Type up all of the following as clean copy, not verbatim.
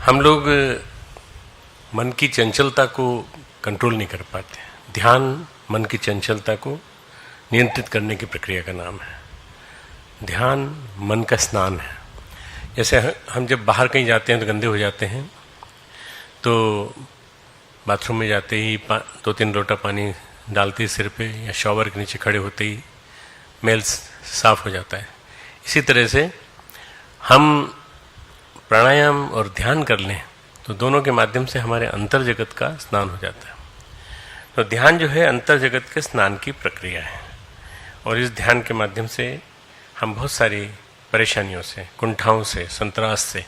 हम लोग मन की चंचलता को कंट्रोल नहीं कर पाते। ध्यान मन की चंचलता को नियंत्रित करने की प्रक्रिया का नाम है। ध्यान मन का स्नान है। जैसे हम जब बाहर कहीं जाते हैं तो गंदे हो जाते हैं, तो बाथरूम में जाते ही 2-3 लोटा पानी डालते ही सिर पे या शॉवर के नीचे खड़े होते ही मैल साफ हो जाता है। इसी तरह से हम प्राणायाम और ध्यान कर लें तो दोनों के माध्यम से हमारे अंतर जगत का स्नान हो जाता है। तो ध्यान जो है अंतर जगत के स्नान की प्रक्रिया है, और इस ध्यान के माध्यम से हम बहुत सारी परेशानियों से, कुंठाओं से, संतरास से,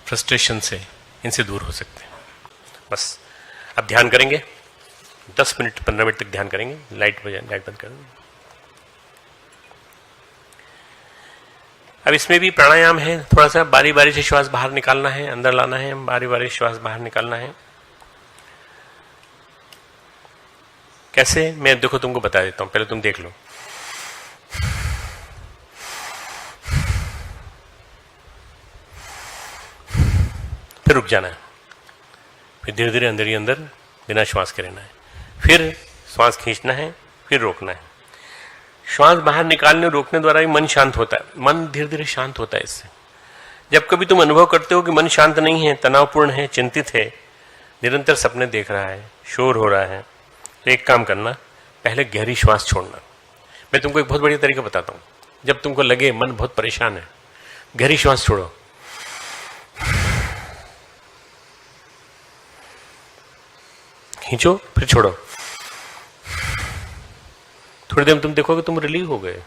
फ्रस्ट्रेशन से, इनसे दूर हो सकते हैं। बस अब ध्यान करेंगे, 10 मिनट 15 मिनट तक ध्यान करेंगे। लाइट बंद कर देंगे। अब इसमें भी प्राणायाम है, थोड़ा सा बारी बारी से श्वास बाहर निकालना है, अंदर लाना है, बारी बारी श्वास बाहर निकालना है। कैसे, मैं देखो तुमको बता देता हूं, पहले तुम देख लो। फिर रुक जाना है, फिर धीरे धीरे अंदर ही अंदर बिना श्वास के रहना है, फिर श्वास खींचना है, फिर रोकना है। श्वास बाहर निकालने रोकने द्वारा ही मन शांत होता है। मन धीरे धीरे शांत होता है इससे। जब कभी तुम अनुभव करते हो कि मन शांत नहीं है, तनावपूर्ण है, चिंतित है, निरंतर सपने देख रहा है, शोर हो रहा है, तो एक काम करना, पहले गहरी श्वास छोड़ना। मैं तुमको एक बहुत बढ़िया तरीका बताता हूं। जब तुमको लगे मन बहुत परेशान है, गहरी श्वास छोड़ो, खींचो, फिर छोड़ो। थोड़ी देर में तुम देखोगे तुम रिलीव हो गए,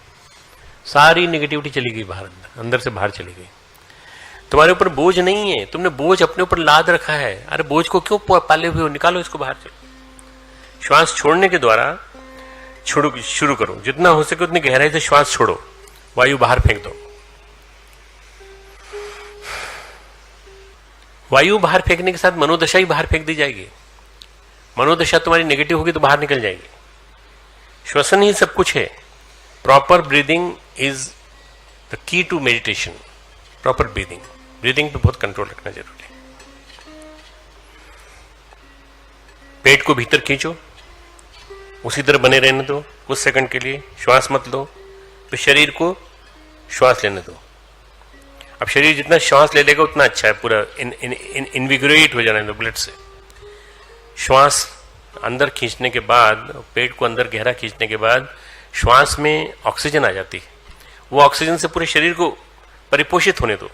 सारी नेगेटिविटी चली गई बाहर, अंदर से बाहर चली गई। तुम्हारे ऊपर बोझ नहीं है, तुमने बोझ अपने ऊपर लाद रखा है। अरे बोझ को क्यों पाले हुए हो, निकालो इसको बाहर। चलो श्वास छोड़ने के द्वारा शुरू करो, जितना हो सके उतनी गहराई से श्वास छोड़ो, वायु बाहर फेंक दो। वायु बाहर फेंकने के साथ मनोदशा ही बाहर फेंक दी जाएगी। मनोदशा तुम्हारी नेगेटिव होगी तो बाहर निकल जाएगी। श्वसन ही सब कुछ है। Proper breathing is the key to meditation. Proper breathing, breathing पे बहुत कंट्रोल रखना जरूरी है। पेट को भीतर खींचो, उसी तरह बने रहने दो कुछ सेकंड के लिए, श्वास मत लो। तो शरीर को श्वास लेने दो। अब शरीर जितना श्वास ले लेगा उतना अच्छा है, पूरा इनविगोरेट हो जाने दो ब्लड से। श्वास अंदर खींचने के बाद, पेट को अंदर गहरा खींचने के बाद श्वास में ऑक्सीजन आ जाती है। वो ऑक्सीजन से पूरे शरीर को परिपोषित होने दो।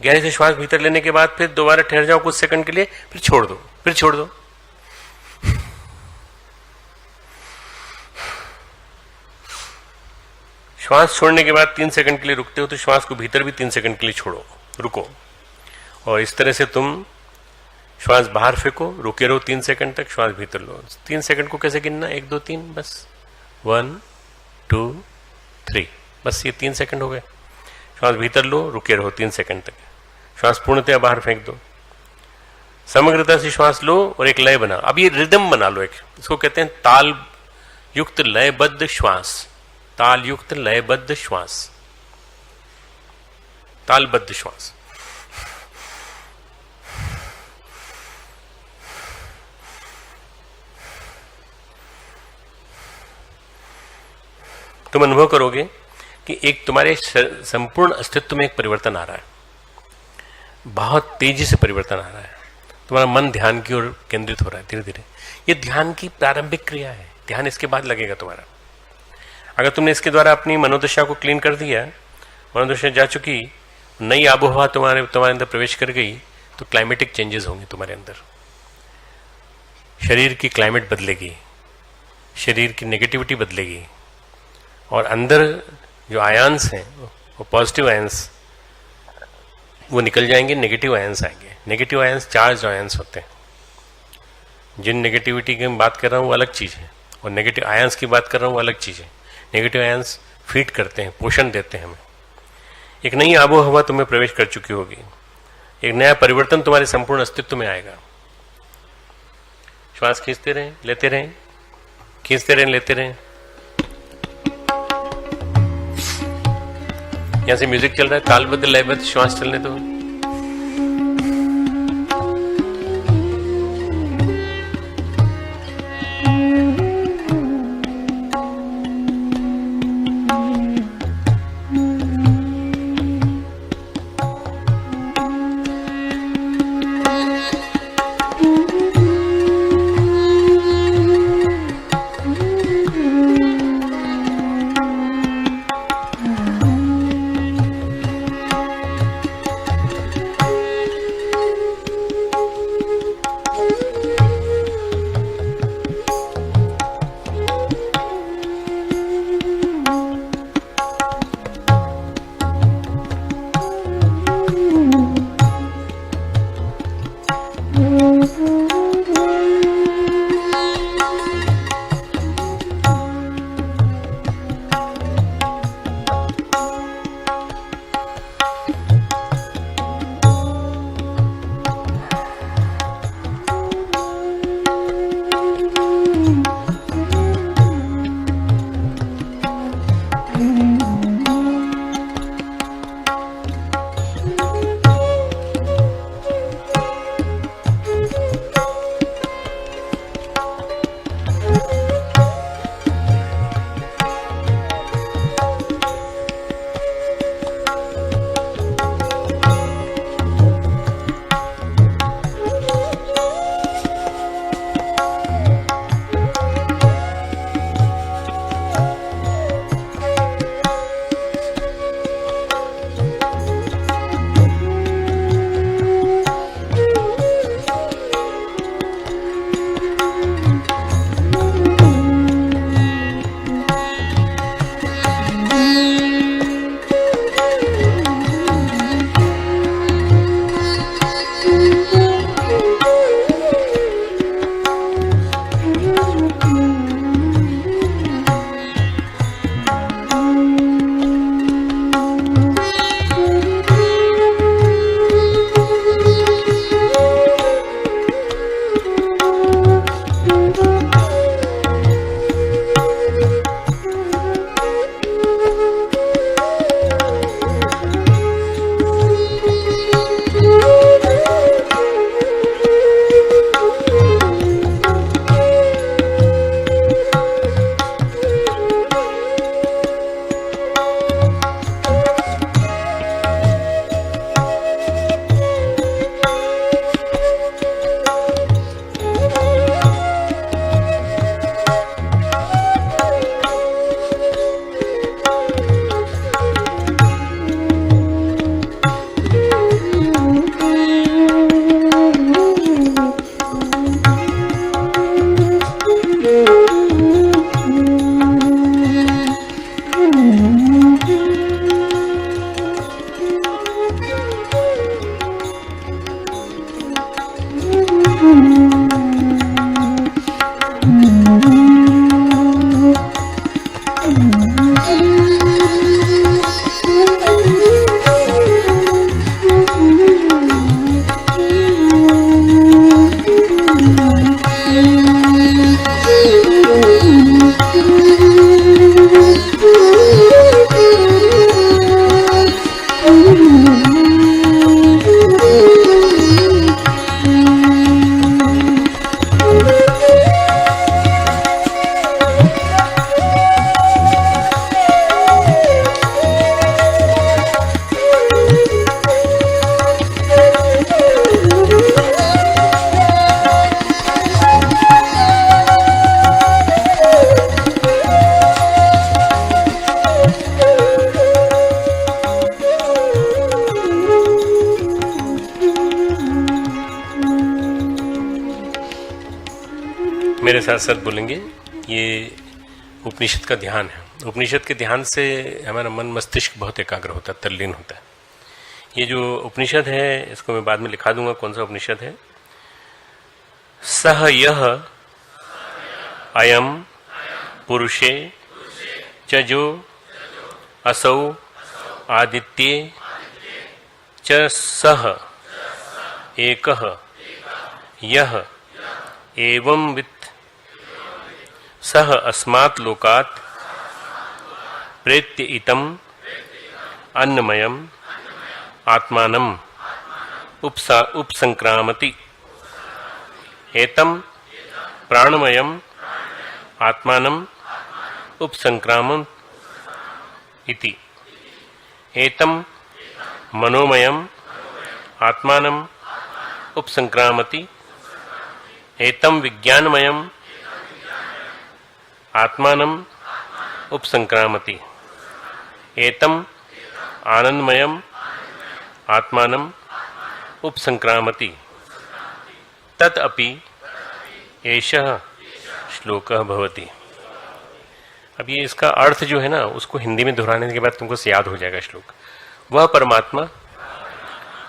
गहरे से श्वास भीतर लेने के बाद फिर दोबारा ठहर जाओ कुछ सेकंड के लिए, फिर छोड़ दो, फिर छोड़ दो। श्वास छोड़ने के बाद 3 सेकंड के लिए रुकते हो तो श्वास को भीतर भी 3 सेकंड के लिए छोड़ो, रुको। और इस तरह से तुम श्वास बाहर फेंको, रुके रहो 3 सेकंड तक, श्वास भीतर लो। 3 सेकंड को कैसे गिनना, 1 2 3, बस 1 2 3, बस ये 3 सेकंड हो गए। श्वास भीतर लो, रुके रहो 3 सेकंड तक, श्वास पूर्णतया बाहर फेंक दो। समग्रता से श्वास लो और एक लय बना। अब ये रिदम बना लो, एक इसको कहते हैं ताल युक्त लयबद्ध श्वास। ताल युक्त लयबद्ध श्वास, तालबद्ध श्वास। तुम अनुभव करोगे कि एक तुम्हारे संपूर्ण अस्तित्व में एक परिवर्तन आ रहा है, बहुत तेजी से परिवर्तन आ रहा है। तुम्हारा मन ध्यान की ओर केंद्रित हो रहा है धीरे धीरे। ये ध्यान की प्रारंभिक क्रिया है, ध्यान इसके बाद लगेगा तुम्हारा। अगर तुमने इसके द्वारा अपनी मनोदशा को क्लीन कर दिया, मनोदशा जा चुकी, नई आबोहवा तुम्हारे अंदर प्रवेश कर गई, तो क्लाइमेटिक चेंजेस होंगे तुम्हारे अंदर। शरीर की क्लाइमेट बदलेगी, शरीर की नेगेटिविटी बदलेगी, और अंदर जो आयंस हैं वो पॉजिटिव आयंस वो निकल जाएंगे, नेगेटिव आयंस आएंगे। नेगेटिव आयंस चार्ज आयंस होते हैं। जिन नेगेटिविटी की मैं बात कर रहा हूँ वो अलग चीज़ है, और नेगेटिव आयंस की बात कर रहा हूँ वो अलग चीज़ है। नेगेटिव आयंस फीड करते हैं, पोषण देते हैं हमें। एक नई आबो हवा तुम्हें प्रवेश कर चुकी होगी, एक नया परिवर्तन तुम्हारे संपूर्ण अस्तित्व में आएगा। श्वास खींचते रहें, लेते रहें, खींचते रहें, लेते रहें। यहां से म्यूजिक चल रहा है, तालबद्ध लयबद्ध श्वास चलने दो। साथ साथ बोलेंगे। ये उपनिषद का ध्यान है। उपनिषद के ध्यान से हमारा मन मस्तिष्क बहुत एकाग्र होता है, तल्लीन होता है। ये जो उपनिषद है इसको मैं बाद में लिखा दूंगा कौन सा उपनिषद है। सह यह अयम पुरुषे च जो असौ आदित्ये च सह एकः यह एवं वित्त सह अस्मात् लोकात् प्रेत्य इतम अन्नमयम आत्मानम उपसंक्रामति एतम प्राणमयम आत्मानम उपसंक्रामं इति एतम मनोमयम आत्मानम उपसंक्रामति एतम विज्ञानमयम आत्मानम उपसंक्रामति एतम आनंदमयम आत्मानम उपसंक्रामति तत् अपि एषः श्लोकः भवति। अब ये इसका अर्थ जो है ना उसको हिंदी में दोहराने के बाद तुमको याद हो जाएगा श्लोक। वह परमात्मा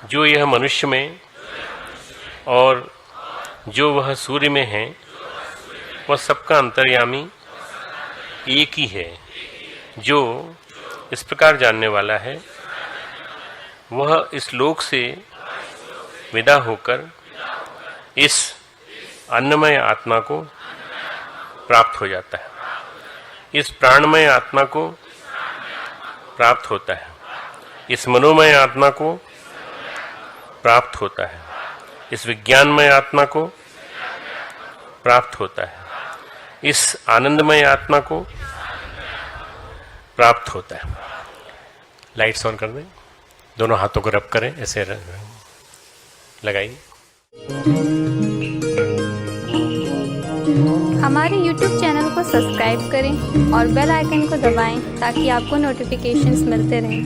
जो यह मनुष्य में और जो वह सूर्य में है वह सबका अंतर्यामी एक ही है। जो इस प्रकार जानने वाला है वह इस लोक से विदा होकर इस अन्नमय आत्मा को प्राप्त हो जाता है, इस प्राणमय आत्मा को प्राप्त होता है, इस मनोमय आत्मा को प्राप्त होता है, इस विज्ञानमय आत्मा को प्राप्त होता है, इस आनंदमय आत्मा को प्राप्त होता है। लाइट्स ऑन कर दें, दोनों हाथों को रब करें, ऐसे लगाइए। हमारे YouTube चैनल को सब्सक्राइब करें और बेल आइकन को दबाएं ताकि आपको नोटिफिकेशंस मिलते रहें।